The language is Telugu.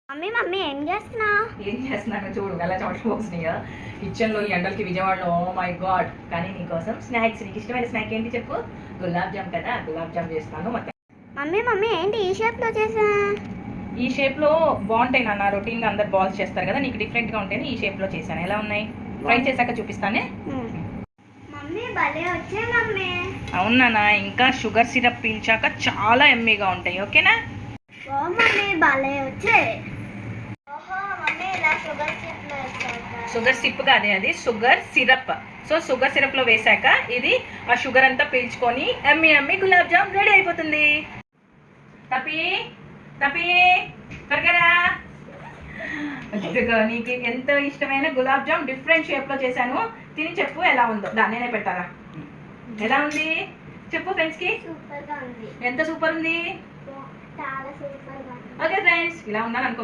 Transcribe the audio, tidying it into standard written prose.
మమ్మీ మమ్మీ ఏం చేస్తున్నావు? ఏం చేస్తున్నాను చూడు, ఎలా చెమటలు పోస్తున్నాయో కిచెన్లో ఈ ఎండలకి విజయవాడలో. Oh my god. కానీ నీకోసం స్నాక్స్, నీకు ఇష్టమైన స్నాక్ ఏంటి చెప్పు? గులాబ్ జామ్ కదా, గులాబ్ జామ్ చేస్తాను. మొత్తం మమ్మీ మమ్మీ ఏంటి ఈ షేప్లో చేసా? ఈ షేప్లో బాగుంటాయి నాన్న. రొటీన్గా అందరు బాల్స్ చేస్తారు కదా, నీకు డిఫరెంట్గా ఉంటాయని ఈ షేప్లో చేశాను. ఎలా ఉన్నాయి? ఫ్రై చేశాక చూపిస్తానే. మమ్మీ భలే వచ్చాయి మమ్మీ. అవునా, ఇంకా షుగర్ సిరప్ పీల్చాక చాలా ఎమ్మీగా ఉంటాయి. ఓకేనా? ఓ మమ్మీ భలే వచ్చాయి. ఓహో మమ్మీ ఇలా షుగర్ సిరప్లో వేసాక. షుగర్ సిప్ కాదే, అది sugar syrup. So sugar syrup లో వేసాక ఇది ఆ షుగర్ అంతా పీల్చుకొని ఎమ్మి ఎమ్మి గులాబ్ జామ్ రెడీ అయిపోతుంది. తపి తపి త్వరగా నీకు ఎంతో ఇష్టమైన గులాబ్ జామ్ డిఫరెంట్ షేప్ లో చేశాను. తిని చెప్పు ఎలా ఉందో. నేనే పెట్టారా? ఎలా ఉంది చెప్పు ఫ్రెండ్స్ కి. సూపర్ గా ఉంది. ఎంత సూపర్ ఉంది. చాలా సూపర్ గా ఉంది. ఓకే ఫ్రెండ్స్, ఇలా ఉన్నాను అనుకో.